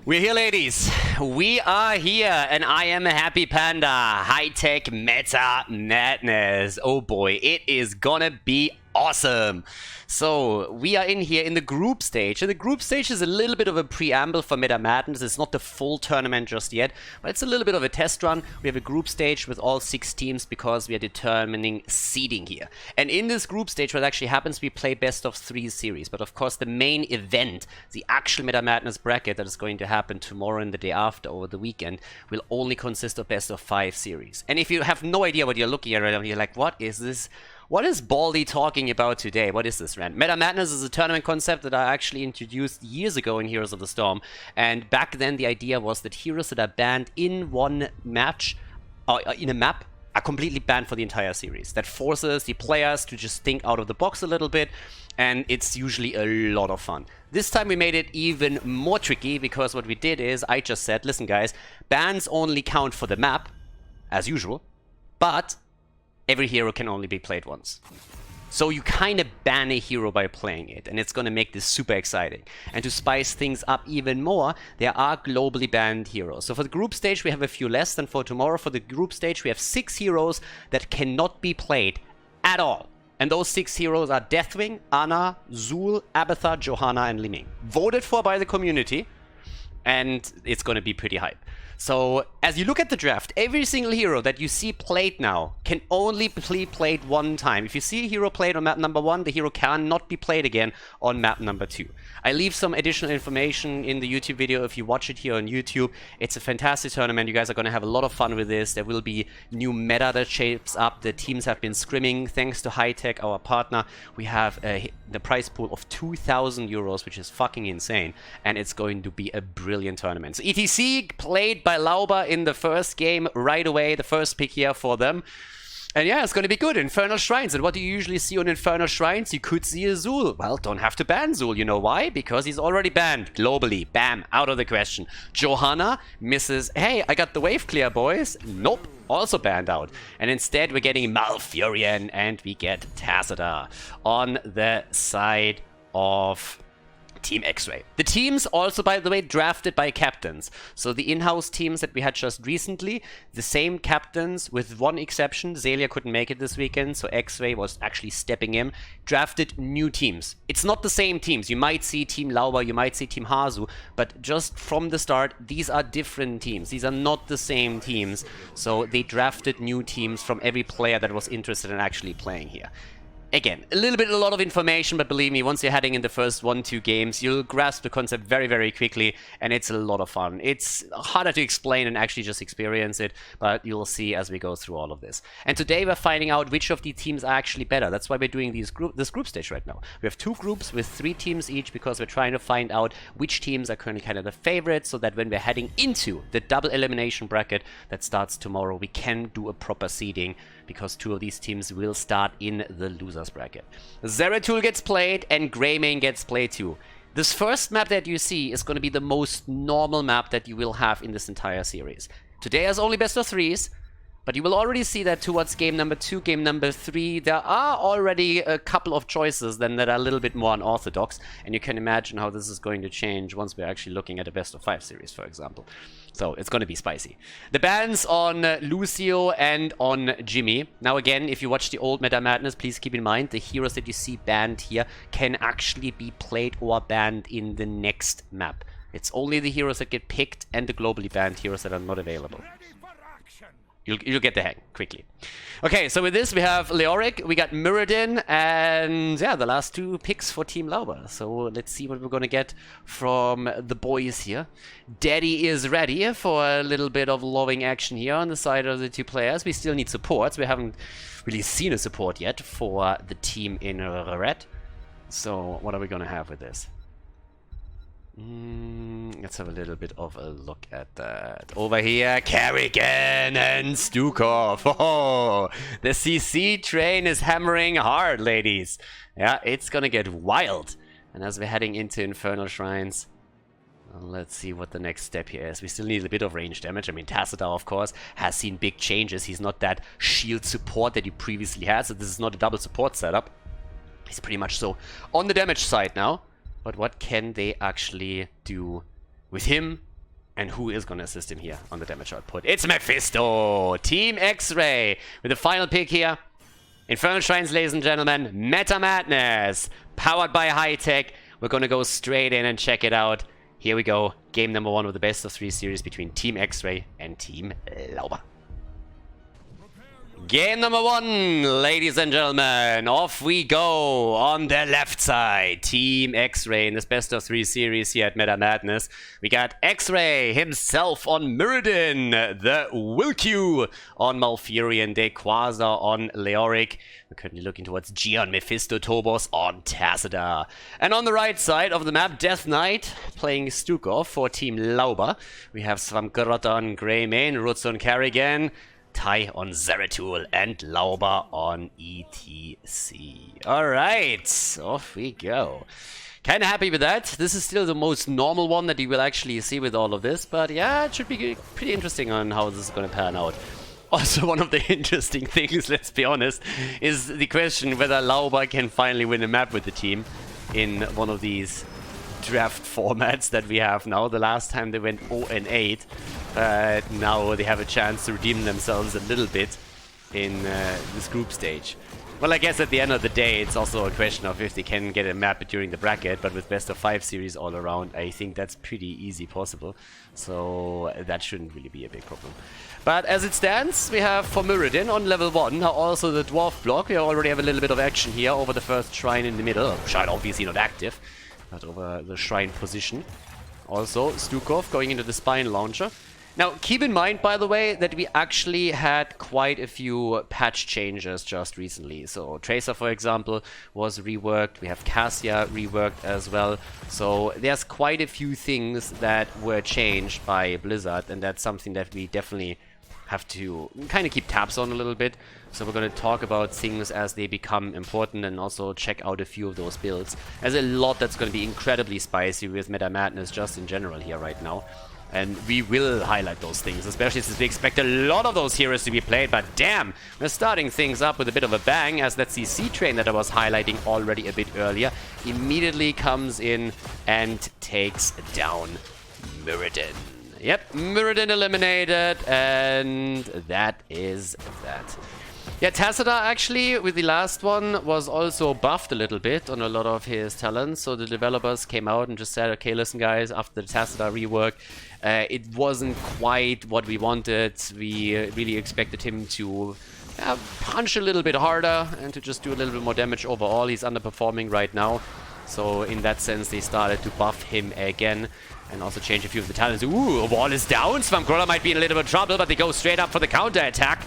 We're here, ladies. We are here, and I am a happy panda. High-tech meta madness. Oh boy, it is gonna be awesome. So, we are in here in the group stage. And the group stage is a little bit of a preamble for Meta Madness. It's not the full tournament just yet, but it's a little bit of a test run. We have a group stage with all 6 teams because we are determining seeding here. And in this group stage, what actually happens, we play best of 3 series. But of course, the main event, the actual Meta Madness bracket that is going to happen tomorrow and the day after over the weekend, will only consist of best of 5 series. And if you have no idea what you're looking at right now, you're like, what is this? What is Baldy talking about today? What is this, Rand? Meta Madness is a tournament concept that I actually introduced years ago in Heroes of the Storm. And back then, the idea was that heroes that are banned in one match, in a map, are completely banned for the entire series. That forces the players to just think out of the box a little bit, and it's usually a lot of fun. This time we made it even more tricky, because what we did is, I just said, listen guys, bans only count for the map, as usual, but every hero can only be played once. So you kind of ban a hero by playing it, and it's going to make this super exciting. And to spice things up even more, there are globally banned heroes. So for the group stage, we have a few less than for tomorrow. For the group stage, we have 6 heroes that cannot be played at all. And those 6 heroes are Deathwing, Ana, Zul, Abatha, Johanna, and Liming. Voted for by the community, and it's going to be pretty hype. So, as you look at the draft, every single hero that you see played now can only be played one time. If you see a hero played on map number 1, the hero cannot be played again on map number 2. I leave some additional information in the YouTube video if you watch it here on YouTube. It's a fantastic tournament. You guys are going to have a lot of fun with this. There will be new meta that shapes up. The teams have been scrimming thanks to High-Tech, our partner. We have the prize pool of 2,000 euros, which is fucking insane. And it's going to be a brilliant tournament. So ETC played by Lauber in the first game right away, the first pick here for them. And yeah, it's going to be good. Infernal Shrines. And what do you usually see on Infernal Shrines? You could see a Zul. Well, don't have to ban Zul. You know why? Because he's already banned globally. Bam, out of the question. Johanna misses, hey, I got the wave clear, boys. Nope, also banned out. And instead, we're getting Malfurion and we get Tacita on the side of Team Xrayy. The teams also, by the way, drafted by captains. So the in-house teams that we had just recently, the same captains with one exception. Zelia couldn't make it this weekend, so Xrayy was actually stepping in. Drafted new teams. It's not the same teams. You might see Team Lauber, you might see Team Hazu, but just from the start, these are different teams. These are not the same teams. So they drafted new teams from every player that was interested in actually playing here. Again, a lot of information, but believe me, once you're heading in the first 1-2 games, you'll grasp the concept very, very quickly, and it's a lot of fun. It's harder to explain and actually just experience it, but you'll see as we go through all of this. And today we're finding out which of the teams are actually better. That's why we're doing this group stage right now. We have 2 groups with 3 teams each, because we're trying to find out which teams are currently kind of the favorites, so that when we're heading into the double elimination bracket that starts tomorrow, we can do a proper seeding, because 2 of these teams will start in the losers bracket. Zeratul gets played and Greymane gets played too. This first map that you see is going to be the most normal map that you will have in this entire series. Today has only best of 3s, but you will already see that towards game number 2, game number 3, there are already a couple of choices then that are a little bit more unorthodox, and you can imagine how this is going to change once we're actually looking at a best of 5 series, for example. So it's going to be spicy. The bans on Lucio and on Jimmy. Now again, if you watch the old Meta Madness, please keep in mind the heroes that you see banned here can actually be played or banned in the next map. It's only the heroes that get picked and the globally banned heroes that are not available. You'll get the hang quickly. Okay, so with this we have Leoric, we got Muradin, and yeah, the last 2 picks for Team Lauber. So let's see what we're gonna get from the boys here. Daddy is ready for a little bit of loving action here on the side of the 2 players. We still need supports. We haven't really seen a support yet for the team in red. So what are we gonna have with this? Let's have a little bit of a look at that. Over here, Kerrigan and Stukov. Oh, the CC train is hammering hard, ladies. Yeah, it's gonna get wild. And as we're heading into Infernal Shrines, let's see what the next step here is. We still need a bit of range damage. I mean, Tacita, of course, has seen big changes. He's not that shield support that he previously had, so this is not a double support setup. He's pretty much so on the damage side now. But what can they actually do with him And who is going to assist him here on the damage output? It's Mephisto! Team Xrayy with the final pick here. Infernal Shrines, ladies and gentlemen. Meta Madness. Powered by High Tech. We're going to go straight in and check it out. Here we go. Game number 1 of the best of 3 series between Team Xrayy and Team Lauber. Game number 1, ladies and gentlemen, off we go. On the left side, Team Xrayy in this best of 3 series here at Meta Madness. We got Xrayy himself on Mirrodin, the Wilq on Malfurion, Dequaza on Leoric. We're currently looking towards Gian Mephisto Tobos on Tassadar. And on the right side of the map, Death Knight playing Stukov for Team Lauber. We have Svamgrotta on Greymane, Rutz on Carrigan, Tai on Zeratul, and Lauber on ETC. Alright, off we go. Kinda happy with that. This is still the most normal one that you will actually see with all of this, but yeah, it should be pretty interesting on how this is gonna pan out. Also, one of the interesting things, let's be honest, is the question whether Lauber can finally win a map with the team in one of these draft formats that we have now. The last time they went 0-8. Now they have a chance to redeem themselves a little bit in this group stage. Well, I guess at the end of the day, it's also a question of if they can get a map during the bracket, but with best of 5 series all around, I think that's pretty easy possible. So that shouldn't really be a big problem. But as it stands, we have for Mirrodin on level 1, now also the dwarf block. We already have a little bit of action here over the first shrine in the middle. Shrine obviously not active, but over the shrine position. Also, Stukov going into the Spine Launcher. Now, keep in mind, by the way, that we actually had quite a few patch changes just recently. So, Tracer, for example, was reworked. We have Cassia reworked as well. So, there's quite a few things that were changed by Blizzard, and that's something that we definitely have to kind of keep tabs on a little bit. So we're going to talk about things as they become important and also check out a few of those builds. There's a lot that's going to be incredibly spicy with Meta Madness just in general here right now. And we will highlight those things, especially since we expect a lot of those heroes to be played. But damn, we're starting things up with a bit of a bang, as that CC train that I was highlighting already a bit earlier immediately comes in and takes down Mirrodin. Yep, Mirrodin eliminated, and that is that. Yeah, Tassadar actually, with the last one, was also buffed a little bit on a lot of his talents. So the developers came out and just said, okay, listen guys, after the Tassadar rework, it wasn't quite what we wanted. We really expected him to punch a little bit harder and to just do a little bit more damage overall. He's underperforming right now. So in that sense, they started to buff him again. And also change a few of the talents. Ooh, a wall is down. Svamgrotta might be in a little bit of trouble, but they go straight up for the counter attack.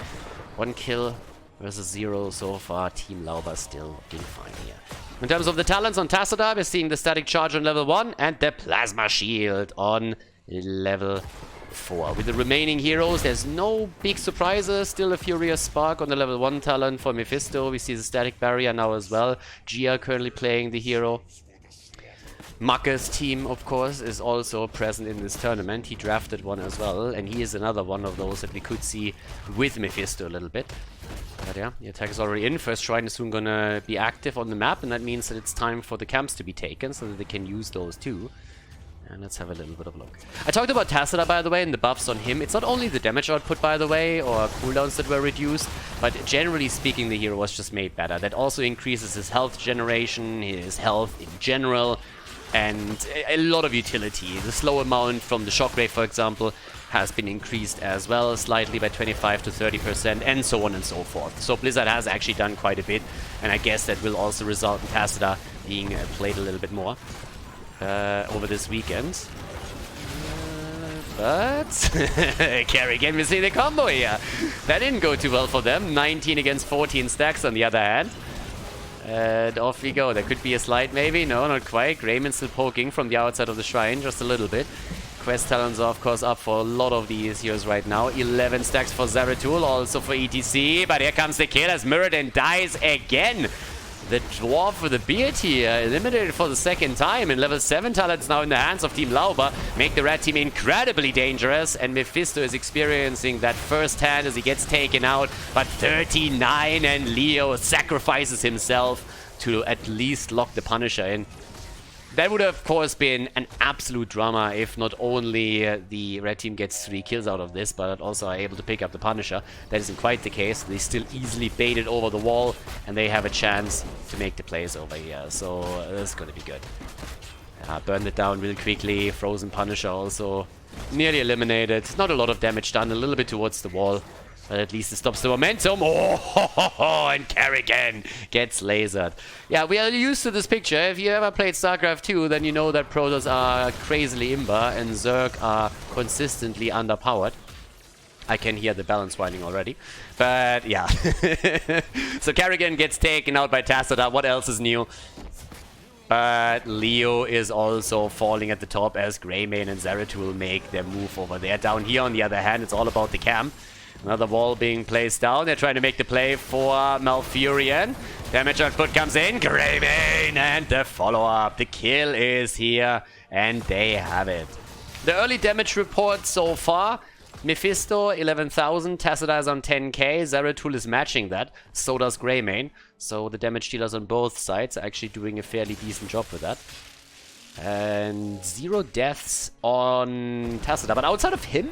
1 kill versus 0 so far. Team Lauber still doing fine here. In terms of the talents on Tassadar, we're seeing the static charge on level 1 and the plasma shield on level 4. With the remaining heroes, there's no big surprises. Still a Furious Spark on the level 1 talent for Mephisto. We see the static barrier now as well. Gia currently playing the hero. Makke's team, of course, is also present in this tournament. He drafted one as well, and he is another one of those that we could see with Mephisto a little bit. But yeah, the attack is already in. First shrine is soon gonna be active on the map, and that means that it's time for the camps to be taken so that they can use those too. And let's have a little bit of a look. I talked about Tassadar, by the way, and the buffs on him. It's not only the damage output, by the way, or cooldowns that were reduced, but generally speaking, the hero was just made better. That also increases his health generation, his health in general, and a lot of utility. The slow amount from the Shockwave, for example, has been increased as well, slightly by 25 to 30%, and so on and so forth. So Blizzard has actually done quite a bit, and I guess that will also result in Tassadar being played a little bit more over this weekend. But Kerrigan, we see the combo here. That didn't go too well for them. 19 against 14 stacks on the other hand. And off we go. There could be a slide maybe. No, not quite. Greymane still poking from the outside of the shrine just a little bit. Quest talents are of course up for a lot of these heroes right now. 11 stacks for Zeratul, also for ETC. But here comes the kill as Mirrodin dies again. The dwarf with the beard here, eliminated for the second time, and level 7 talents now in the hands of Team Lauber make the red team incredibly dangerous, and Mephisto is experiencing that firsthand as he gets taken out, but 39, and Leo sacrifices himself to at least lock the Punisher in. That would have, of course, been an absolute drama if not only the red team gets 3 kills out of this, but also are able to pick up the Punisher. That isn't quite the case. They still easily baited over the wall, and they have a chance to make the plays over here. So this is going to be good. Burned it down real quickly. Frozen Punisher also nearly eliminated. Not a lot of damage done, a little bit towards the wall. But at least it stops the momentum. Oh, and Kerrigan gets lasered. Yeah, we are used to this picture. If you ever played StarCraft 2, then you know that Protoss are crazily imba and Zerg are consistently underpowered. I can hear the balance winding already. But yeah. So Kerrigan gets taken out by Tassadar. What else is new? But Leo is also falling at the top as Greymane and Zeratul make their move over there. Down here, on the other hand, it's all about the camp. Another wall being placed down. They're trying to make the play for Malfurion. Damage on foot comes in. Greymane and the follow-up. The kill is here, and they have it. The early damage report so far. Mephisto, 11,000. Tassadar is on 10k. Zeratul is matching that. So does Greymane. So the damage dealers on both sides are actually doing a fairly decent job with that. And 0 deaths on Tassadar. But outside of him,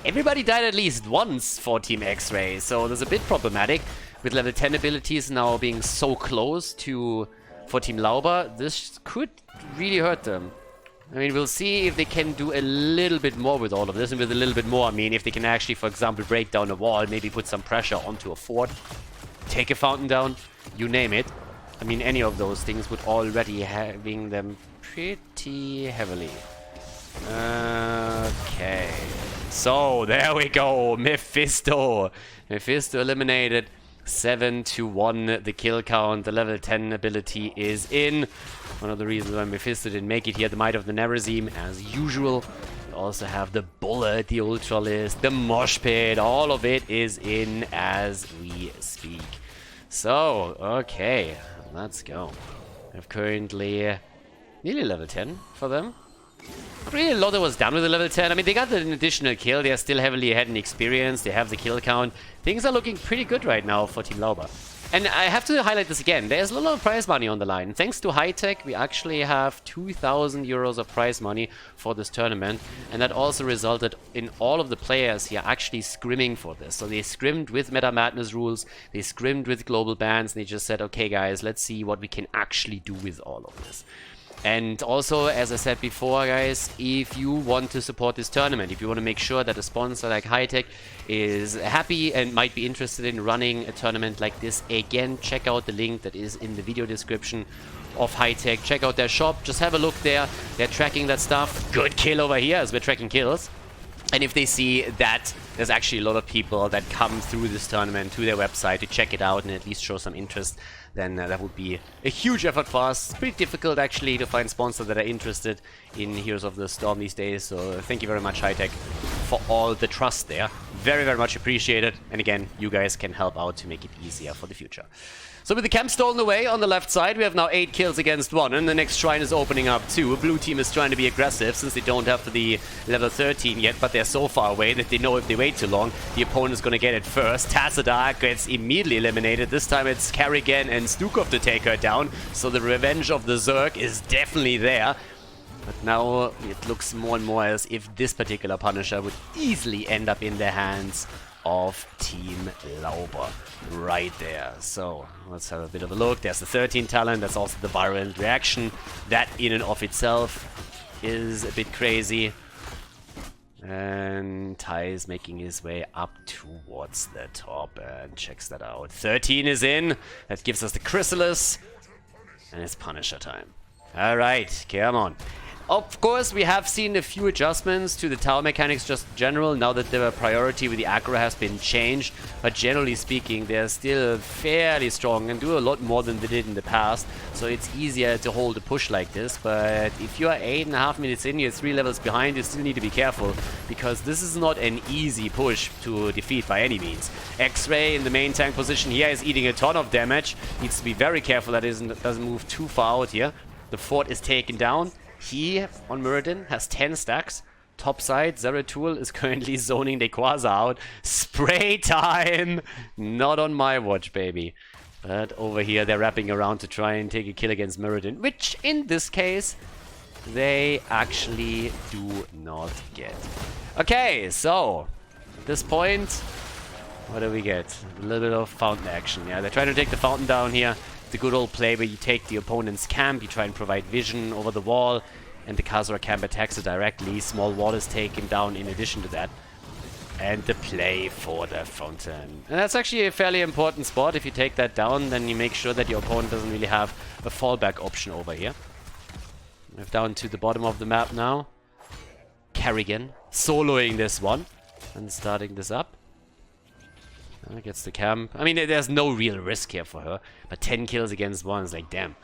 everybody died at least once for Team Xrayy, so that's a bit problematic. With level 10 abilities now being so close for Team Lauber, this could really hurt them. I mean, we'll see if they can do a little bit more with all of this, and with a little bit more, I mean, if they can actually, for example, break down a wall, maybe put some pressure onto a fort, take a fountain down, you name it. I mean, any of those things would already having them pretty heavily. Okay. So, there we go. Mephisto. Mephisto eliminated. 7-1 the kill count. The level 10 ability is in. One of the reasons why Mephisto didn't make it here. The Might of the Nerazim, as usual. We also have the Bullet, the Ultralist, the Mosh Pit. All of it is in as we speak. So, okay. Let's go. We have currently nearly level 10 for them. Not really a lot that was done with the level 10. I mean, they got an additional kill. They are still heavily ahead in experience. They have the kill count. Things are looking pretty good right now for Team Lauber. And I have to highlight this again. There's a lot of prize money on the line. Thanks to High-Tech, we actually have 2,000 euros of prize money for this tournament. And that also resulted in all of the players here actually scrimming for this. So they scrimmed with Meta Madness rules. They scrimmed with global bans. And they just said, okay, guys, let's see what we can actually do with all of this. And also, as I said before, guys, if you want to support this tournament, if you want to make sure that a sponsor like High-Tech is happy and might be interested in running a tournament like this, again, check out the link that is in the video description of High-Tech. Check out their shop. Just have a look there. They're tracking that stuff. Good kill over here as we're tracking kills. And if they see that there's actually a lot of people that come through this tournament to their website to check it out and at least show some interest, then that would be a huge effort for us. It's pretty difficult actually to find sponsors that are interested in Heroes of the Storm these days. So thank you very much, High-Tech, for all the trust there. Very, very much appreciated. And again, you guys can help out to make it easier for the future. So with the camp stolen away on the left side, we have now 8 kills against 1, and the next shrine is opening up too. Blue team is trying to be aggressive since they don't have the level 13 yet, but they're so far away that they know if they wait too long, the opponent is going to get it first. Tassadar gets immediately eliminated. This time it's Kerrigan and Stukov to take her down, so the revenge of the Zerg is definitely there. But now it looks more and more as if this particular Punisher would easily end up in the hands of Team Lauber right there. So let's have a bit of a look. There's the 13 talent. That's also the virulent reaction. That in and of itself is a bit crazy. And Ty is making his way up towards the top and checks that out. 13 is in. That gives us the Chrysalis. And it's Punisher time. Alright, come on. Of course, we have seen a few adjustments to the tower mechanics just in general, now that the priority with the aggro has been changed. But generally speaking, they're still fairly strong and do a lot more than they did in the past. So it's easier to hold a push like this. But if you are 8.5 minutes in, you're 3 levels behind, you still need to be careful. Because this is not an easy push to defeat by any means. Xrayy in the main tank position here is eating a ton of damage. Needs to be very careful that it doesn't move too far out here. The fort is taken down. He, on Muradin, has 10 stacks. Top side, Zeratul is currently zoning the Quasar out. Spray time! Not on my watch, baby. But over here, they're wrapping around to try and take a kill against Muradin, which in this case, they actually do not get. Okay, so at this point, what do we get? A little bit of fountain action. Yeah, they're trying to take the fountain down here. The good old play where you take the opponent's camp, you try and provide vision over the wall, and the Khaldor camp attacks it directly. Small wall is taken down in addition to that. And the play for the fountain. And that's actually a fairly important spot. If you take that down, then you make sure that your opponent doesn't really have a fallback option over here. We're down to the bottom of the map now. Kerrigan soloing this one and starting this up. Gets the camp. I mean, there's no real risk here for her. But 10 kills against 1 is like, damn.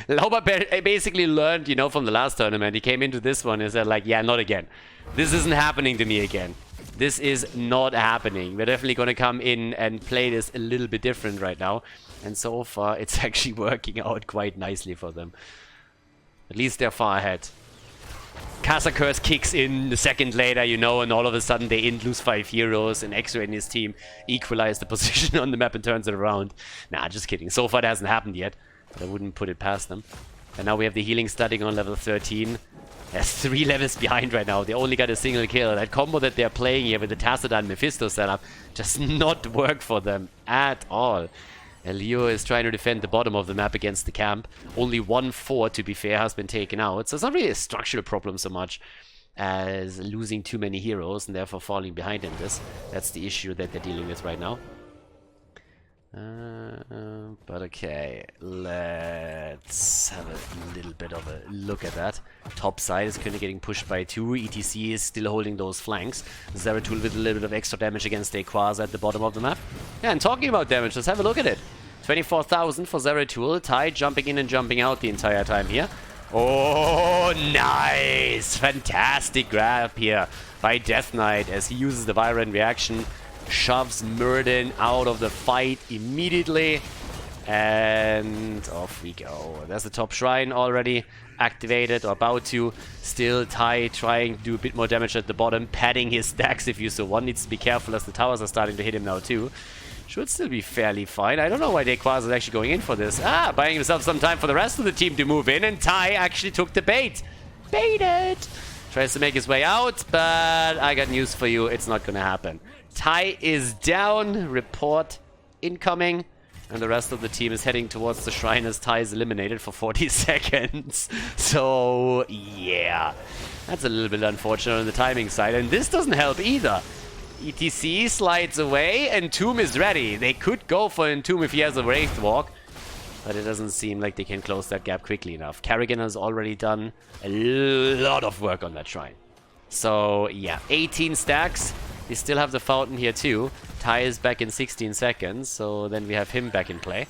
Lauber basically learned, you know, from the last tournament. He came into this one and said, like, yeah, not again. This isn't happening to me again. This is not happening. We're definitely going to come in and play this a little bit different right now. And so far, it's actually working out quite nicely for them. At least they're far ahead. Casa Curse kicks in a second later, you know, and all of a sudden they lose 5 heroes, and Xrayy and his team equalize the position on the map and turns it around. Nah, just kidding. So far it hasn't happened yet, but I wouldn't put it past them. And now we have the healing starting on level 13. They're 3 levels behind right now. They only got a single kill. That combo that they're playing here with the Tassadar Mephisto setup does not work for them at all. Leo is trying to defend the bottom of the map against the camp. Only 1-4, to be fair, has been taken out. So it's not really a structural problem so much as losing too many heroes and therefore falling behind in this. That's the issue that they're dealing with right now. But okay, let's have a little bit of a look at that. Top side is currently getting pushed by 2. ETC is still holding those flanks. Zeratul with a little bit of extra damage against Quasar at the bottom of the map. Yeah, and talking about damage, let's have a look at it. 24,000 for Zeratul. Ty jumping in and jumping out the entire time here. Oh, nice! Fantastic grab here by Death Knight as he uses the Violent Reaction. Shoves Muradin out of the fight immediately. And off we go. There's the top shrine already activated or about to. Still Ty trying to do a bit more damage at the bottom. Padding his stacks if you so want. Needs to be careful as the towers are starting to hit him now too. Should still be fairly fine. I don't know why Quasar is actually going in for this. Buying himself some time for the rest of the team to move in. And Ty actually took the bait. Baited! Tries to make his way out, but I got news for you. It's not going to happen. Ty is down. Report incoming. And the rest of the team is heading towards the shrine as Ty is eliminated for 40 seconds. So, yeah. That's a little bit unfortunate on the timing side. And this doesn't help either. ETC slides away. Entomb is ready. They could go for Entomb if he has a Wraith Walk. But it doesn't seem like they can close that gap quickly enough. Kerrigan has already done a lot of work on that shrine. So, yeah. 18 stacks. We still have the fountain here too. Ty is back in 16 seconds, so then we have him back in play.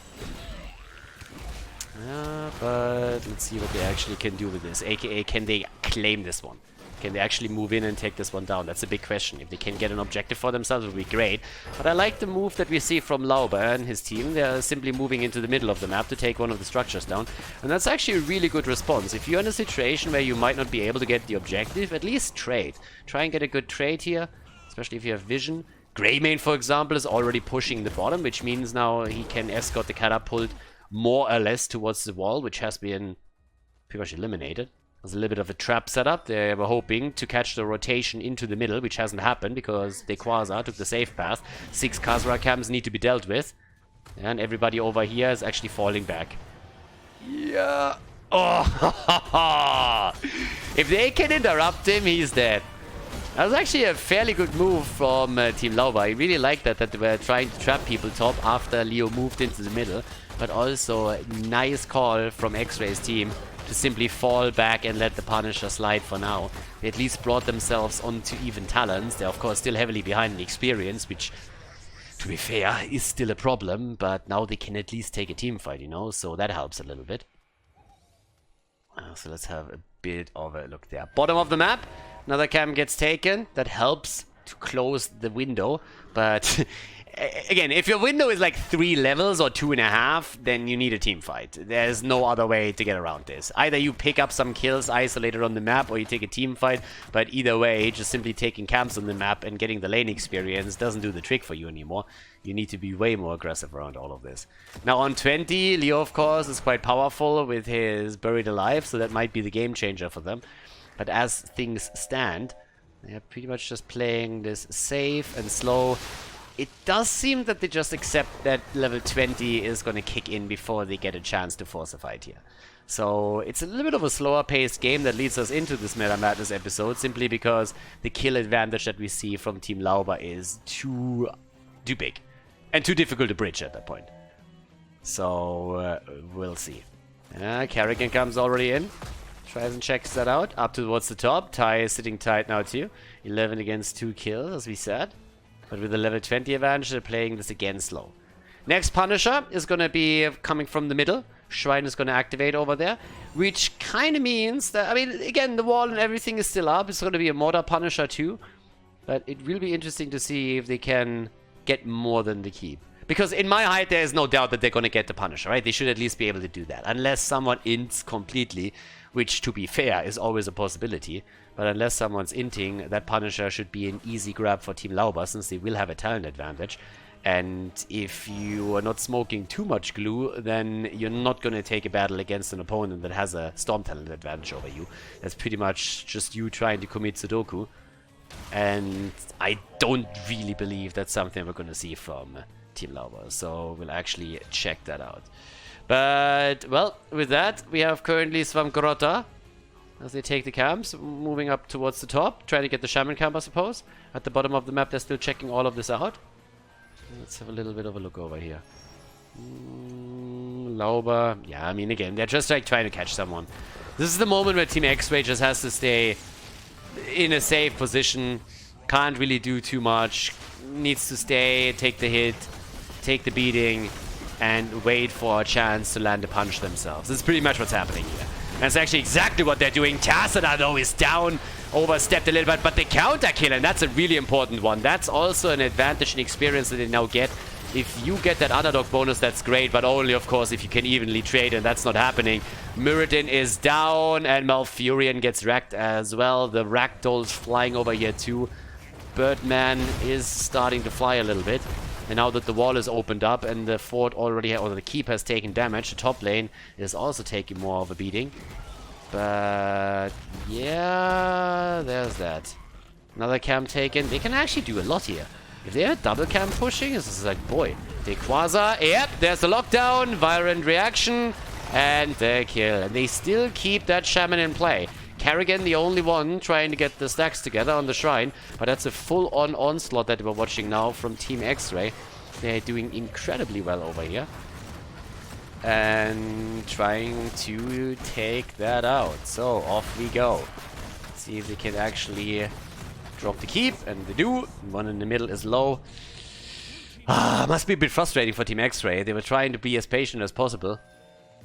But let's see what they actually can do with this. AKA, can they claim this one? Can they actually move in and take this one down? That's a big question. If they can get an objective for themselves, it would be great. But I like the move that we see from Lauber and his team. They're simply moving into the middle of the map to take one of the structures down. And that's actually a really good response. If you're in a situation where you might not be able to get the objective, at least trade. Try and get a good trade here. Especially if you have vision. Greymane, for example, is already pushing the bottom, which means now he can escort the catapult more or less towards the wall, which has been pretty much eliminated. There's a little bit of a trap set up. They were hoping to catch the rotation into the middle, which hasn't happened because Quasar took the safe path. 6 Khaldor camps need to be dealt with. And everybody over here is actually falling back. Yeah. Oh, if they can interrupt him, he's dead. That was actually a fairly good move from Team Lauber. I really like that they were trying to trap people top after Leo moved into the middle. But also a nice call from Xrayy's team to simply fall back and let the Punisher slide for now. They at least brought themselves onto even talents. They're of course still heavily behind in experience, which, to be fair, is still a problem. But now they can at least take a team fight, you know, so that helps a little bit. So let's have a bit of a look there. Bottom of the map. Another camp gets taken. That helps to close the window. But again, if your window is like 3 levels or 2.5, then you need a team fight. There's no other way to get around this. Either you pick up some kills isolated on the map, or you take a team fight. But either way, just simply taking camps on the map and getting the lane experience doesn't do the trick for you anymore. You need to be way more aggressive around all of this. Now on 20, Leo, of course, is quite powerful with his Buried Alive, so that might be the game changer for them. But as things stand, they're pretty much just playing this safe and slow. It does seem that they just accept that level 20 is going to kick in before they get a chance to force a fight here. So it's a little bit of a slower paced game that leads us into this Meta Madness episode, simply because the kill advantage that we see from Team Lauber is too big and too difficult to bridge at that point. So we'll see. Kerrigan comes already in. Tries and checks that out. Up towards the top. Ty is sitting tight now too. 11 against 2 kills, as we said. But with the level 20 advantage, they're playing this again slow. Next Punisher is going to be coming from the middle. Shrine is going to activate over there. Which kind of means that, I mean, again, the wall and everything is still up. It's going to be a Mortar Punisher too. But it will be interesting to see if they can get more than the keep. Because in my height, there is no doubt that they're going to get the Punisher, right? They should at least be able to do that. Unless someone ints completely, which, to be fair, is always a possibility. But unless someone's inting, that Punisher should be an easy grab for Team Lauber, since they will have a talent advantage. And if you are not smoking too much glue, then you're not going to take a battle against an opponent that has a Storm talent advantage over you. That's pretty much just you trying to commit Sudoku. And I don't really believe that's something we're going to see from Team Lauber. So we'll actually check that out. But, well, with that, we have currently Svamgrota as they take the camps, moving up towards the top, trying to get the Shaman camp, I suppose. At the bottom of the map, they're still checking all of this out. Let's have a little bit of a look over here. Lauber, yeah, I mean, again, they're just like trying to catch someone. This is the moment where Team Xrayy just has to stay in a safe position, can't really do too much, needs to stay, take the hit, take the beating, and wait for a chance to land a punch themselves. This is pretty much what's happening here. That's actually exactly what they're doing. Tassadar, though, is down, overstepped a little bit, but the counter kill, and that's a really important one. That's also an advantage and experience that they now get. If you get that underdog bonus, that's great, but only, of course, if you can evenly trade, and that's not happening. Muradin is down, and Malfurion gets wrecked as well. The Ragdoll's flying over here, too. Birdman is starting to fly a little bit. And now that the wall is opened up and the fort already, or the keep has taken damage, the top lane is also taking more of a beating. But yeah, there's that. Another camp taken. They can actually do a lot here. If they're double camp pushing, this is like, boy. Quasar, yep, there's the lockdown, violent reaction, and the kill. And they still keep that Shaman in play. Kerrigan, the only one trying to get the stacks together on the Shrine, but that's a full-on onslaught that we're watching now from Team Xrayy. They're doing incredibly well over here. And trying to take that out. So, off we go. See if they can actually drop the keep, and they do. One in the middle is low. Must be a bit frustrating for Team Xrayy. They were trying to be as patient as possible.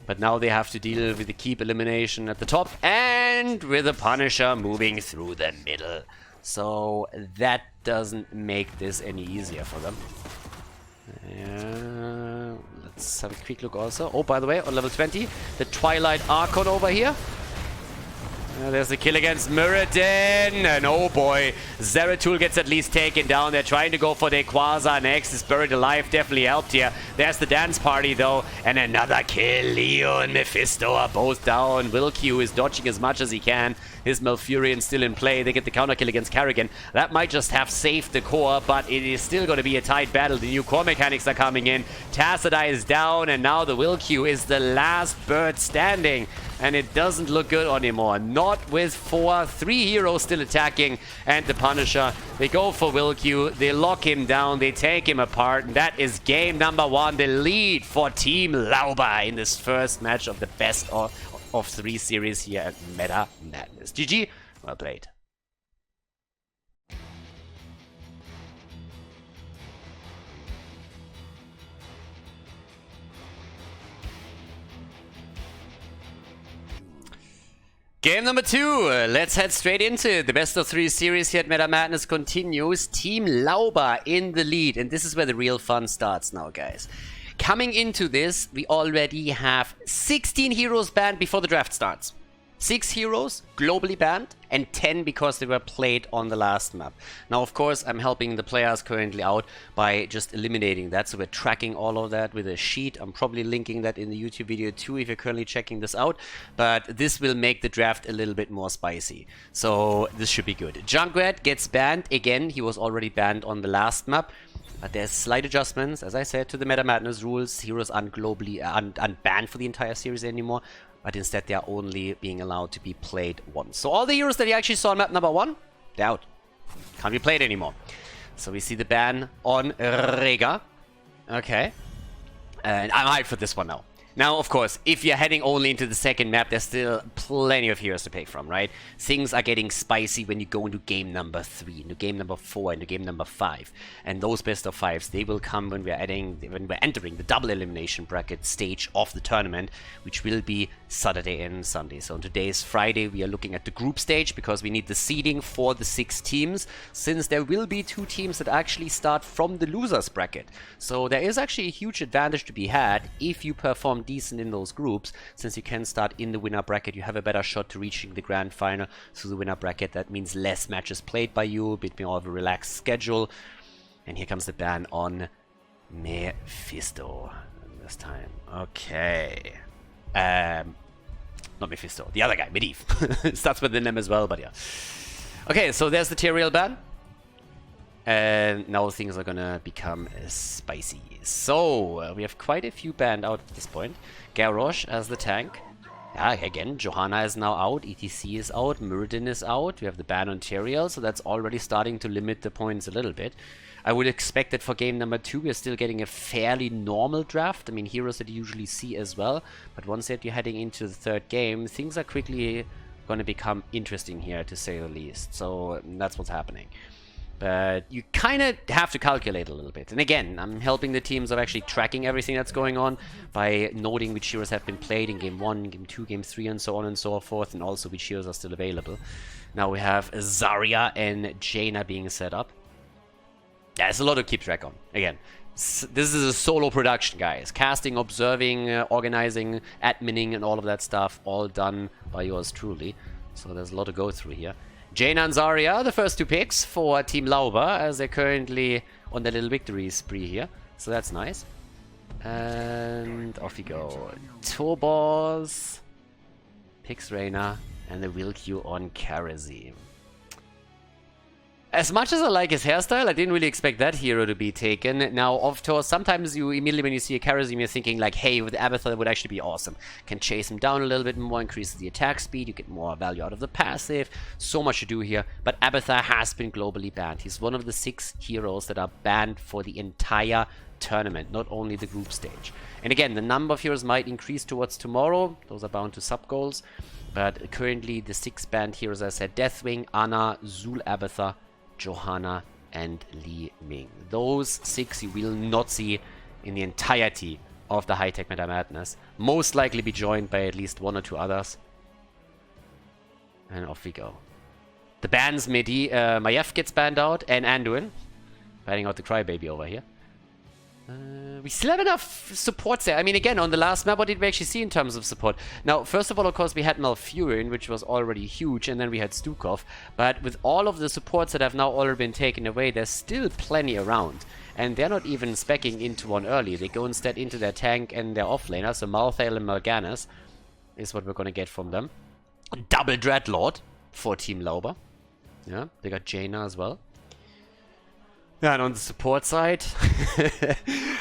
But now they have to deal with the keep elimination at the top and with the Punisher moving through the middle. So that doesn't make this any easier for them. Let's have a quick look also. Oh, by the way, on level 20, the Twilight Archon over here. There's the kill against Muradin, and oh boy, Zeratul gets at least taken down. They're trying to go for the Quasar next. Is Buried Alive definitely helped here. There's the dance party though, and another kill. Leo and Mephisto are both down. Wilq is dodging as much as he can. His Malfurion still in play. They get the counter kill against Kerrigan. That might just have saved the core, but it is still going to be a tight battle. The new core mechanics are coming in. Tassadar is down, and now the Wilq is the last bird standing. And it doesn't look good anymore. Not with 3 heroes still attacking, and the Punisher. They go for Wilq, they lock him down, they take him apart, and that is game number 1. The lead for Team Lauber in this first match of the best of 3 series here at Meta Madness. GG, well played. Game number 2. Let's head straight into it. The best of 3 series here at Meta Madness continues. Team Lauber in the lead. And this is where the real fun starts now, guys. Coming into this, we already have 16 heroes banned before the draft starts. 6 heroes globally banned and 10 because they were played on the last map. Now, of course, I'm helping the players currently out by just eliminating that. So we're tracking all of that with a sheet. I'm probably linking that in the YouTube video too if you're currently checking this out. But this will make the draft a little bit more spicy. So this should be good. Junkrat gets banned. Again, he was already banned on the last map. But there's slight adjustments, as I said, to the Meta Madness rules. Heroes aren't globally unbanned for the entire series anymore. But instead they are only being allowed to be played once. So all the heroes that you actually saw on map number 1, they're out. Can't be played anymore. So we see the ban on Rega. Okay. And I'm hyped for this one now. Now, of course, if you're heading only into the second map, there's still plenty of heroes to pick from, right? Things are getting spicy when you go into game number 3, into game number 4, into game number 5. And those best of 5s, they will come when we're entering the double elimination bracket stage of the tournament, which will be Saturday and Sunday. So on today's Friday, we are looking at the group stage because we need the seeding for the 6 teams, since there will be 2 teams that actually start from the losers bracket. So there is actually a huge advantage to be had if you perform decent in those groups, since you can start in the winner bracket. You have a better shot to reaching the grand final through the winner bracket. That means less matches played by you, a bit more of a relaxed schedule. And here comes the ban on Mephisto this time. Okay. Not Mephisto, the other guy, Medivh. Starts with the name as well, but yeah. Okay, so there's the Tyrael ban. And now things are gonna become spicy. So, we have quite a few banned out at this point. Garrosh as the tank. Yeah, again, Johanna is now out, ETC is out, Muradin is out. We have the ban on Tyrael, so that's already starting to limit the points a little bit. I would expect that for game number 2, we're still getting a fairly normal draft. I mean, heroes that you usually see as well. But once that you're heading into the 3rd game, things are quickly going to become interesting here, to say the least. So that's what's happening. But you kind of have to calculate a little bit. And again, I'm helping the teams of actually tracking everything that's going on by noting which heroes have been played in game 1, game 2, game 3, and so on and so forth, and also which heroes are still available. Now we have Zarya and Jaina being set up. Yeah, there's a lot to keep track on. Again, this is a solo production, guys. Casting, observing, organizing, adminning, and all of that stuff, all done by yours truly. So there's a lot to go through here. Jaina and Zarya, the first 2 picks for Team Lauber, as they're currently on their little victory spree here. So that's nice. And off we go. Tobors picks Reyna, and the wheel queue on Karazim. As much as I like his hairstyle, I didn't really expect that hero to be taken. Now, of course, sometimes you immediately when you see a Karazim, you're thinking like, hey, with Abathur, that would actually be awesome. Can chase him down a little bit more, increases the attack speed, you get more value out of the passive. So much to do here. But Abathur has been globally banned. He's one of the 6 heroes that are banned for the entire tournament, not only the group stage. And again, the number of heroes might increase towards tomorrow. Those are bound to sub-goals. But currently, the 6 banned heroes, as I said, Deathwing, Ana, Zul Abathur, Johanna, and Li Ming. Those 6 you will not see in the entirety of the high-tech Meta Madness. Most likely be joined by at least 1 or 2 others. And off we go. The bans, Maiev gets banned out, and Anduin. Banning out the Crybaby over here. We still have enough supports there. I mean, again, on the last map, what did we actually see in terms of support? Now, first of all, of course, we had Malfurion, which was already huge, and then we had Stukov. But with all of the supports that have now already been taken away, there's still plenty around. And they're not even speccing into one early. They go instead into their tank and their offlaner. So Malthael and Mal'Ganis is what we're going to get from them. Double Dreadlord for Team Lauber. Yeah, they got Jaina as well. Yeah, and on the support side,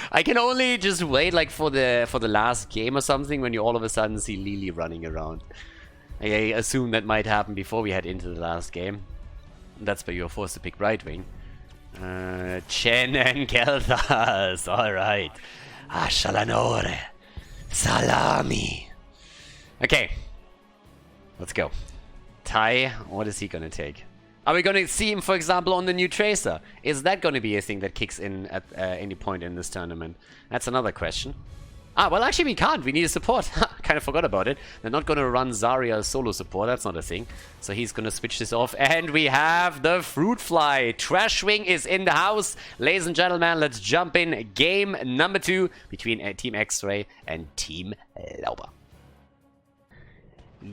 I can only just wait like for the last game or something when you all of a sudden see Lily running around. I assume that might happen before we head into the last game. That's where you're forced to pick right wing. Chen and Kelthas, alright. Ashalanore. Salami. Okay. Let's go. Tai, what is he gonna take? Are we going to see him, for example, on the new Tracer? Is that going to be a thing that kicks in at any point in this tournament? That's another question. Ah, well, actually, we can't. We need a support. kind of forgot about it. They're not going to run Zarya as solo support. That's not a thing. So he's going to switch this off. And we have the Fruit Fly. Trashwing is in the house. Ladies and gentlemen, let's jump in. Game number 2 between Team Xrayy and Team Lauber.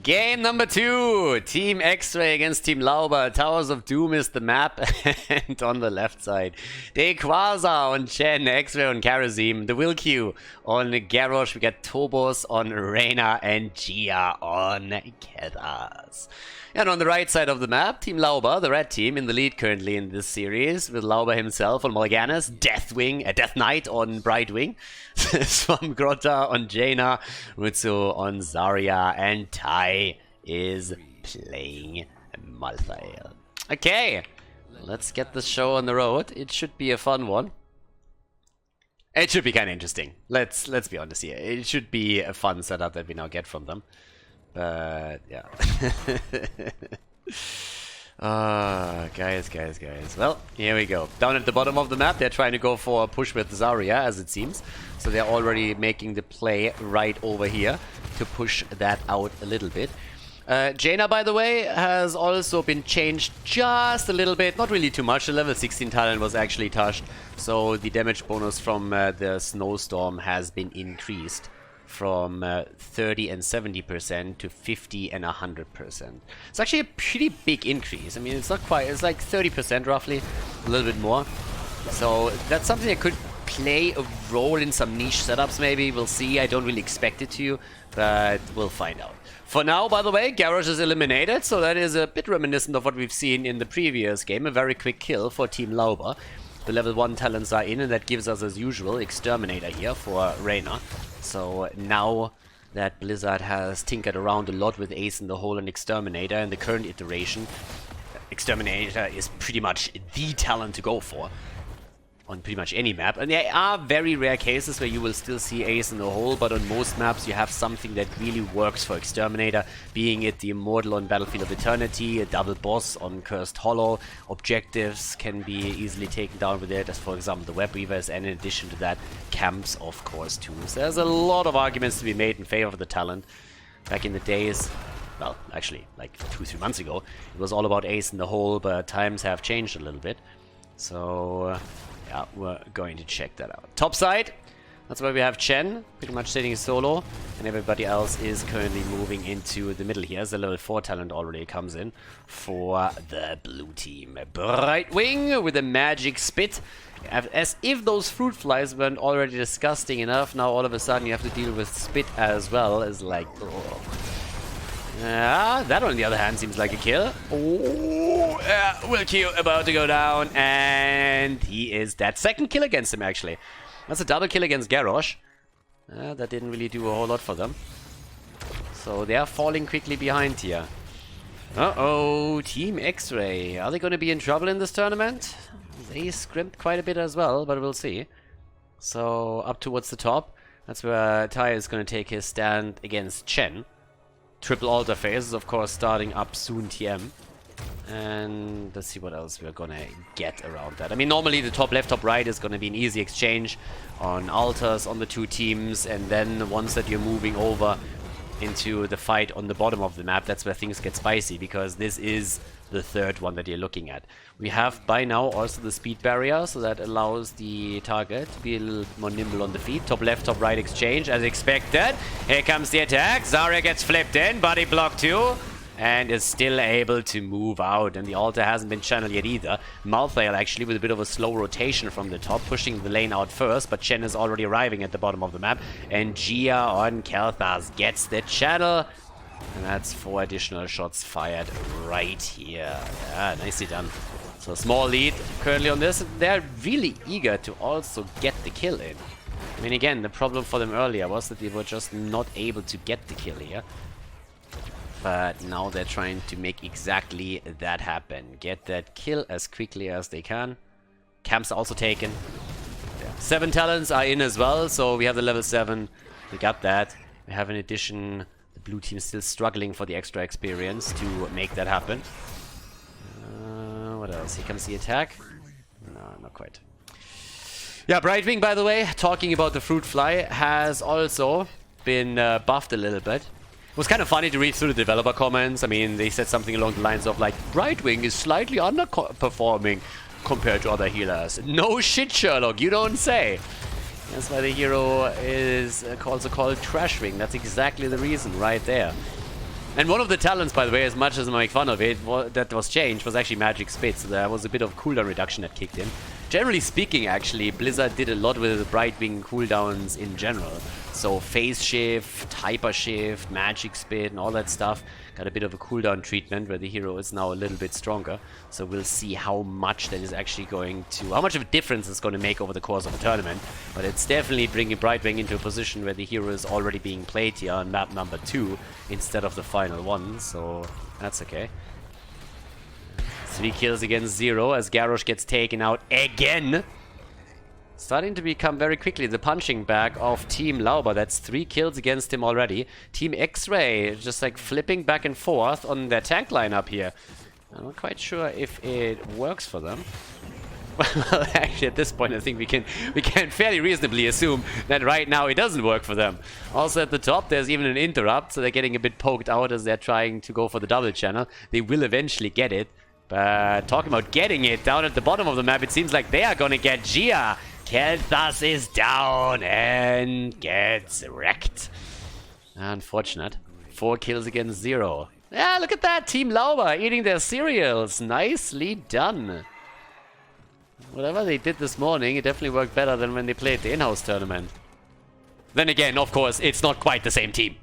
Game number 2, Team Xrayy against Team Lauber. Towers of Doom is the map, and on the left side, Dequaza on Chen, Xrayy on Karazim, the Will Q on Garrosh, we got Tobos on Reyna, and Gia on Kedas. And on the right side of the map, Team Lauber, the red team, in the lead currently in this series, with Lauber himself on Morganas, Death Knight on Brightwing, Swamp Grotta on Jaina, Ritsu on Zarya, and Tai is playing Malthael. Okay, let's get the show on the road. It should be a fun one. It should be kind of interesting. Let's be honest here. It should be a fun setup that we now get from them. But yeah. Guys. Well, here we go. Down at the bottom of the map, they're trying to go for a push with Zarya, as it seems. So they're already making the play right over here to push that out a little bit. Jaina, by the way, has also been changed just a little bit. Not really too much. The level 16 talent was actually touched. So the damage bonus from the Snowstorm has been increased from 30 and 70% to 50 and 100%. It's actually a pretty big increase. I mean, it's not quite, it's like 30% roughly, a little bit more. So that's something that could play a role in some niche setups maybe. We'll see. I don't really expect it to, but we'll find out. For now, by the way, Garrosh is eliminated, so that is a bit reminiscent of what we've seen in the previous game. A very quick kill for Team Lauber. The level 1 talents are in, and that gives us, as usual, Exterminator here for Reyna. So now that Blizzard has tinkered around a lot with Ace in the Hole and Exterminator in the current iteration, Exterminator is pretty much the talent to go for on pretty much any map. And there are very rare cases where you will still see Ace in the Hole, but on most maps you have something that really works for Exterminator, being it the Immortal on Battlefield of Eternity, a double boss on Cursed Hollow, objectives can be easily taken down with it, as for example the Web Weavers, and in addition to that, camps of course too. So there's a lot of arguments to be made in favor of the talent. Back in the days, well, actually like 2-3 months ago, it was all about Ace in the Hole, but times have changed a little bit. So yeah, we're going to check that out. Top side, that's where we have Chen, pretty much sitting solo, and everybody else is currently moving into the middle here, as the level 4 talent already comes in for the blue team. Brightwing with a magic spit, as if those fruit flies weren't already disgusting enough, now all of a sudden you have to deal with spit as well, is like, oh. That on the other hand seems like a kill. Oh, Will Q about to go down, and he is dead. Second kill against him, actually. That's a double kill against Garrosh. That didn't really do a whole lot for them. So they are falling quickly behind here. Uh-oh, Team Xrayy. Are they going to be in trouble in this tournament? They scrimped quite a bit as well, but we'll see. So up towards the top. That's where Tai is going to take his stand against Chen. Triple altar phases, of course, starting up soon TM. And let's see what else we're gonna get around that. I mean, normally the top left, top right is gonna be an easy exchange on altars on the two teams, and then once that you're moving over into the fight on the bottom of the map, that's where things get spicy, because this is the third one that you're looking at. We have by now also the speed barrier, so that allows the target to be a little more nimble on the feet. Top left, top right exchange, as expected. Here comes the attack. Zarya gets flipped in, body block too, and is still able to move out. And the altar hasn't been channeled yet either. Malthael actually with a bit of a slow rotation from the top, pushing the lane out first, but Chen is already arriving at the bottom of the map. And Gia on Kel'Thas gets the channel. And that's 4 additional shots fired right here. Yeah, nicely done. So small lead currently on this. They're really eager to also get the kill in. I mean, again, the problem for them earlier was that they were just not able to get the kill here. But now they're trying to make exactly that happen. Get that kill as quickly as they can. Camps are also taken. Yeah. 7 talents are in as well, so we have the level 7. We got that. We have in addition the blue team still struggling for the extra experience to make that happen. What else? Here comes the attack. No, not quite. Yeah, Brightwing, by the way, talking about the fruit fly, has also been buffed a little bit. It was kind of funny to read through the developer comments. I mean, they said something along the lines of like, Brightwing is slightly underperforming compared to other healers. No shit, Sherlock, you don't say. That's why the hero is also called Trashwing. That's exactly the reason right there. And one of the talents, by the way, as much as I make fun of it, that was changed was actually Magic Spit. So there was a bit of cooldown reduction that kicked in. Generally speaking, actually, Blizzard did a lot with the Brightwing cooldowns in general. So Phase Shift, Hyper Shift, Magic Spit, and all that stuff got a bit of a cooldown treatment where the hero is now a little bit stronger. So we'll see how much that is actually going to, how much of a difference it's going to make over the course of a tournament. But it's definitely bringing Brightwing into a position where the hero is already being played here on map number 2 instead of the final one. So that's okay. 3 kills against 0 as Garrosh gets taken out again. Starting to become very quickly the punching bag of Team Lauber. That's 3 kills against him already. Team Xrayy just like flipping back and forth on their tank lineup here. I'm not quite sure if it works for them. Well, actually, at this point, I think we can fairly reasonably assume that right now it doesn't work for them. Also, at the top, there's even an interrupt, so they're getting a bit poked out as they're trying to go for the double channel. They will eventually get it. But talking about getting it, down at the bottom of the map, it seems like they are gonna get Gia. Khaldor is down and gets wrecked. Unfortunate. 4 kills against 0. Yeah, look at that. Team Lauber eating their cereals. Nicely done. Whatever they did this morning, it definitely worked better than when they played the in-house tournament. Then again, of course, it's not quite the same team.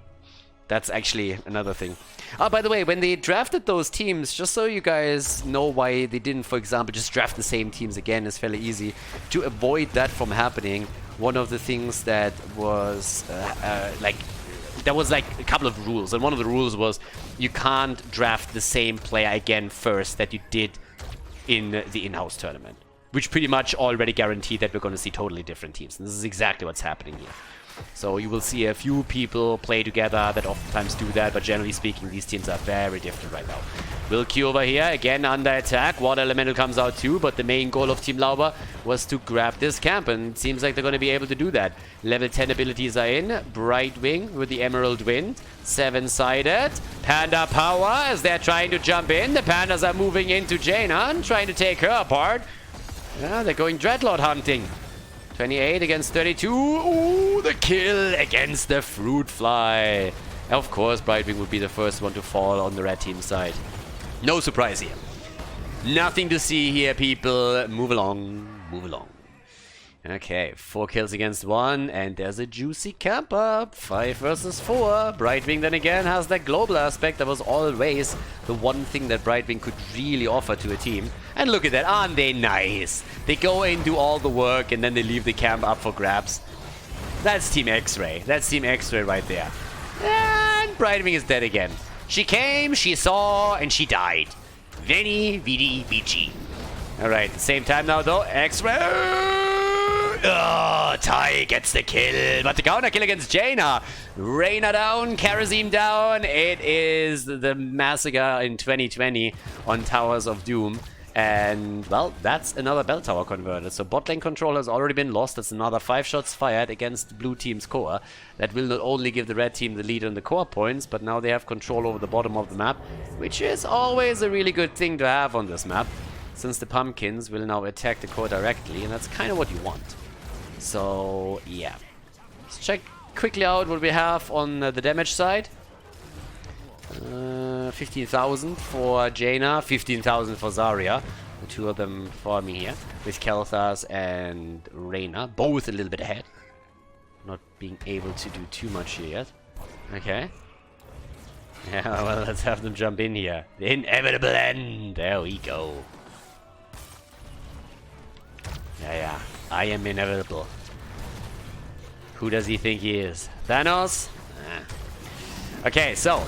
That's actually another thing. Oh, by the way, when they drafted those teams, just so you guys know why they didn't, for example, just draft the same teams again, is fairly easy. To avoid that from happening, one of the things that was, there was like a couple of rules. And one of the rules was you can't draft the same player again first that you did in the in-house tournament. Which pretty much already guaranteed that we're going to see totally different teams. And this is exactly what's happening here. So you will see a few people play together that oftentimes do that, but generally speaking, these teams are very different right now. Will Q over here, again under attack. Water Elemental comes out too, but the main goal of Team Lauber was to grab this camp, and it seems like they're going to be able to do that. Level 10 abilities are in. Brightwing with the Emerald Wind. 7-sided. Panda Power as they're trying to jump in. The Pandas are moving into Jaina and trying to take her apart. Yeah, they're going Dreadlord hunting. 28 against 32. Ooh, the kill against the Fruit Fly. Of course, Brightwing would be the first one to fall on the red team side. No surprise here. Nothing to see here, people. Move along. Move along. Okay, 4 kills against 1, and there's a juicy camp up. 5 versus 4. Brightwing then again has that global aspect that was always the one thing that Brightwing could really offer to a team. And look at that, aren't they nice? They go in, do all the work, and then they leave the camp up for grabs. That's Team Xrayy. That's Team Xrayy right there. And Brightwing is dead again. She came, she saw, and she died. Veni, Vidi, Vici. Alright, same time now though. Xrayy! Oh, Ty gets the kill, but the counter kill against Jaina. Reyna down, Kerosene down. It is the massacre in 2020 on Towers of Doom. And, well, that's another bell tower converted. So bot lane control has already been lost. That's another 5 shots fired against blue team's core. That will not only give the red team the lead on the core points, but now they have control over the bottom of the map, which is always a really good thing to have on this map, since the pumpkins will now attack the core directly, and that's kind of what you want. So, yeah. Let's check quickly out what we have on the damage side. 15,000 for Jaina, 15,000 for Zarya. The two of them for me here, with Khaldor and Reyna, both a little bit ahead. Not being able to do too much here yet. Okay. Yeah, well, let's have them jump in here. The inevitable end. There we go. Yeah. I am inevitable. Who does he think he is? Thanos? Okay, so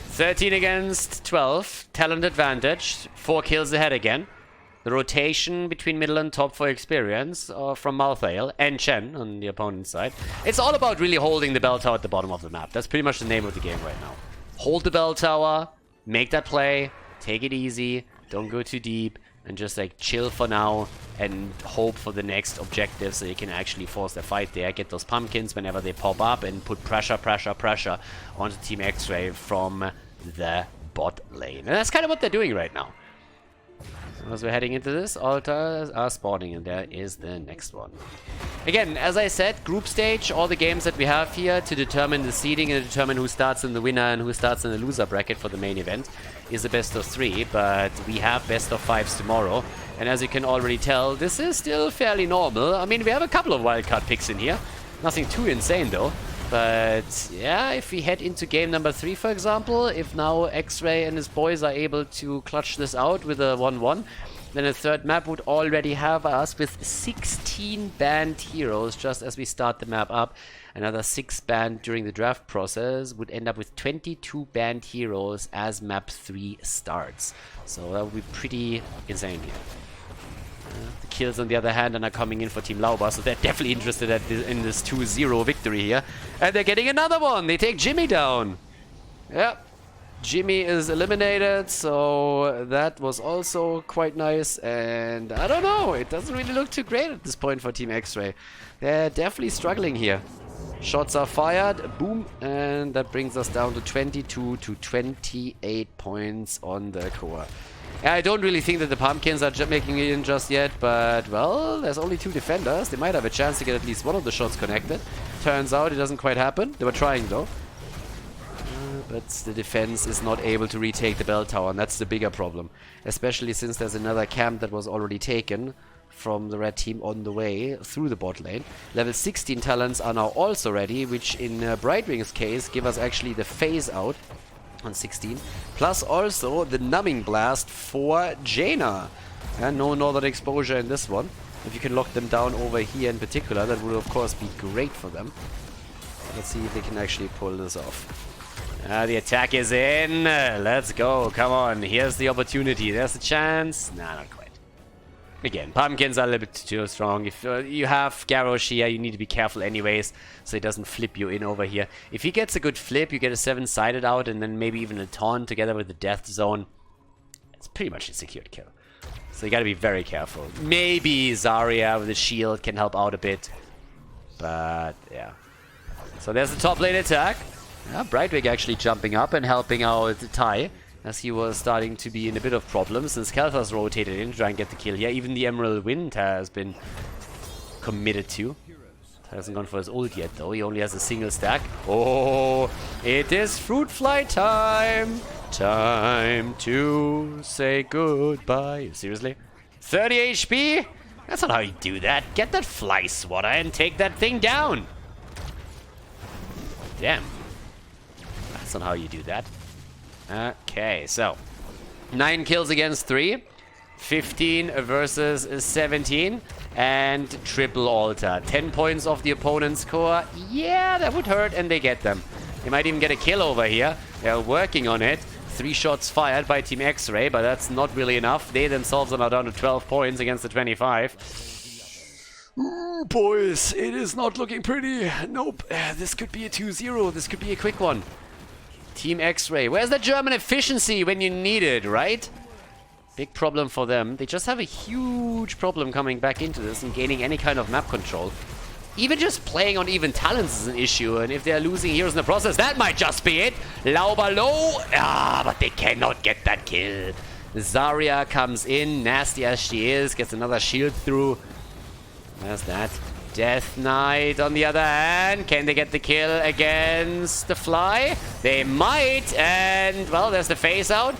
13 against 12. Talent advantage. 4 kills ahead again. The rotation between middle and top for experience from Malthael and Chen on the opponent's side. It's all about really holding the bell tower at the bottom of the map. That's pretty much the name of the game right now. Hold the bell tower, make that play, take it easy, don't go too deep, and just like chill for now and hope for the next objective so you can actually force the fight there, get those pumpkins whenever they pop up, and put pressure onto Team Xrayy from the bot lane. And that's kind of what they're doing right now. As we're heading into this, altars are spawning, and there is the next one. Again, as I said, group stage, all the games that we have here to determine the seeding and determine who starts in the winner and who starts in the loser bracket for the main event is a best of 3, but we have best of 5s tomorrow. And as you can already tell, this is still fairly normal. I mean, we have a couple of wildcard picks in here. Nothing too insane though. But yeah, if we head into game number 3, for example, if now Xrayy and his boys are able to clutch this out with a 1-1, then a third map would already have us with 16 banned heroes just as we start the map up. Another 6 banned during the draft process would end up with 22 banned heroes as map 3 starts. So that would be pretty insane here. The kills, on the other hand, are coming in for Team Lauber, so they're definitely interested in this 2-0 victory here. And they're getting another one. They take Jimmy down. Yep. Jimmy is eliminated, so that was also quite nice. And I don't know, it doesn't really look too great at this point for Team Xrayy. They're definitely struggling here. Shots are fired, boom, and that brings us down to 22 to 28 points on the core. I don't really think that the pumpkins are making it in just yet, but, well, there's only 2 defenders. They might have a chance to get at least one of the shots connected. Turns out it doesn't quite happen. They were trying, though. But the defense is not able to retake the bell tower, and that's the bigger problem. Especially since there's another camp that was already taken from the red team on the way through the bot lane. Level 16 talents are now also ready, which in Brightwing's case give us actually the phase out on 16, plus also the numbing blast for Jaina. And no northern exposure in this one. If you can lock them down over here in particular, that would of course be great for them. Let's see if they can actually pull this off. The attack is in. Let's go. Come on. Here's the opportunity. There's the chance. Nah, not quite. Again, pumpkins are a little bit too strong. If you have Garrosh here, you need to be careful anyways, so he doesn't flip you in over here. If he gets a good flip, you get a 7-sided out, and then maybe even a taunt together with the death zone. It's pretty much a secured kill. So you gotta be very careful. Maybe Zarya with a shield can help out a bit. But, yeah. So there's the top lane attack. Yeah, Brightwing actually jumping up and helping out Ty, as he was starting to be in a bit of problems since Khaldor's rotated in to try and get the kill here. Even the Emerald Wind has been committed to. Hasn't gone for his ult yet though, he only has a single stack. Oh, it is fruit fly time! Time to say goodbye. Seriously? 30 HP? That's not how you do that. Get that fly swatter and take that thing down. Damn. That's not how you do that. Okay, so 9 kills against 3, 15 versus 17, and triple altar. 10 points off the opponent's core. Yeah, that would hurt, and they get them. They might even get a kill over here. They're working on it. 3 shots fired by Team Xrayy, but that's not really enough. They themselves are now down to 12 points against the 25. Boys, it is not looking pretty. Nope, this could be a 2-0. This could be a quick one. Team Xrayy. Where's the German efficiency when you need it, right? Big problem for them. They just have a huge problem coming back into this and gaining any kind of map control. Even just playing on even talents is an issue, and if they're losing heroes in the process, that might just be it. Lauber low. But they cannot get that kill. Zarya comes in, nasty as she is, gets another shield through. There's that. Death Knight on the other hand. Can they get the kill against the fly? They might, and well, there's the phase out.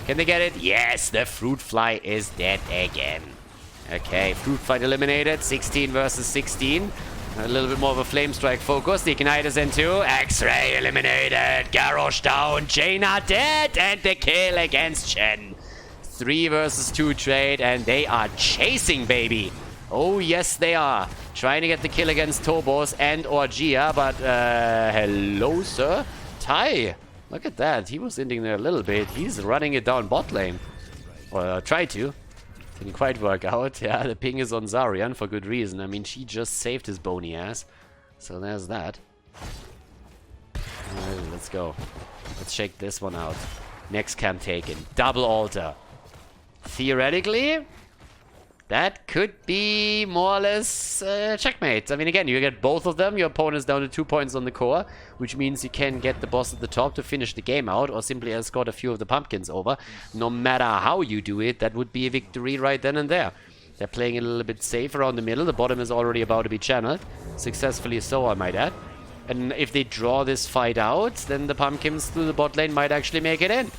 Can they get it? Yes, the fruit fly is dead again. Okay, fruit fly eliminated. 16 versus 16. A little bit more of a flame strike focus. The ignite is in too. Xrayy eliminated. Garrosh down. Jaina dead, and the kill against Chen. 3 versus 2 trade, and they are chasing, baby. Oh, yes, they are. Trying to get the kill against Tobos and or Gia, but, hello, sir. Ty, look at that. He was ending there a little bit. He's running it down bot lane. Or tried to. Didn't quite work out. Yeah, the ping is on Zarya, for good reason. I mean, she just saved his bony ass. So there's that. Alright, let's go. Let's shake this one out. Next camp taken. Double altar. Theoretically, that could be more or less checkmate. I mean, again, you get both of them. Your opponent's down to 2 points on the core, which means you can get the boss at the top to finish the game out, or simply escort a few of the pumpkins over. No matter how you do it, that would be a victory right then and there. They're playing it a little bit safe around the middle. The bottom is already about to be channeled. Successfully so, I might add. And if they draw this fight out, then the pumpkins through the bot lane might actually make it in.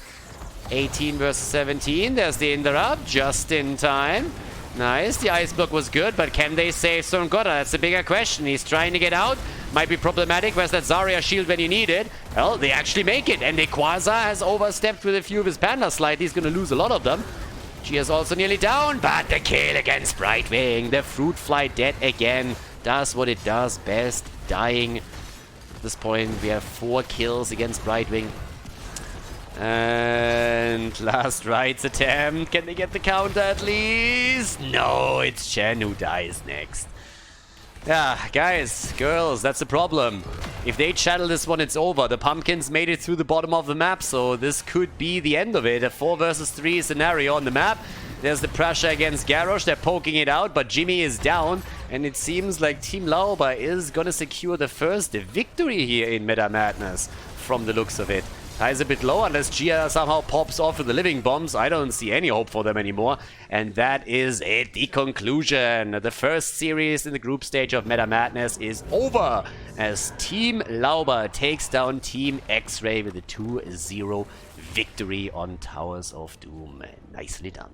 18 versus 17. There's the interrupt just in time. Nice. The ice block was good, but can they save Songoda? That's a bigger question. He's trying to get out. Might be problematic. Where's that Zarya shield when you need it? Well, they actually make it. And the Quasar has overstepped with a few of his panda slightly. He's going to lose a lot of them. She is also nearly down, but the kill against Brightwing. The fruit fly dead again. Does what it does best. Dying. At this point, we have 4 kills against Brightwing. And last Right's attempt. Can they get the counter at least? No, it's Chen who dies next. Yeah, guys, girls, that's the problem. If they channel this one, it's over. The pumpkins made it through the bottom of the map, so this could be the end of it. A 4 versus 3 scenario on the map. There's the pressure against Garrosh. They're poking it out, but Jimmy is down. And it seems like Team Lauber is gonna secure the first victory here in Meta Madness, from the looks of it. Ties a bit low, unless Gia somehow pops off with the living bombs. I don't see any hope for them anymore. And that is it, the conclusion. The first series in the group stage of Meta Madness is over, as Team Lauber takes down Team Xrayy with a 2-0 victory on Towers of Doom. Nicely done.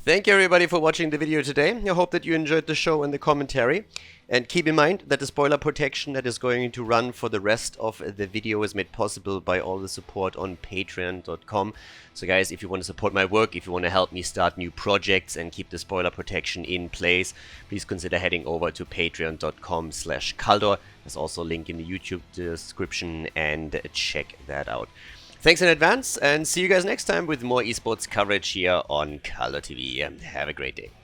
Thank you everybody for watching the video today. I hope that you enjoyed the show and the commentary. And keep in mind that the spoiler protection that is going to run for the rest of the video is made possible by all the support on patreon.com. So guys, if you want to support my work, if you want to help me start new projects and keep the spoiler protection in place, please consider heading over to patreon.com/Khaldor. There's also a link in the YouTube description, and check that out. Thanks in advance, and see you guys next time with more esports coverage here on Khaldor TV. Have a great day.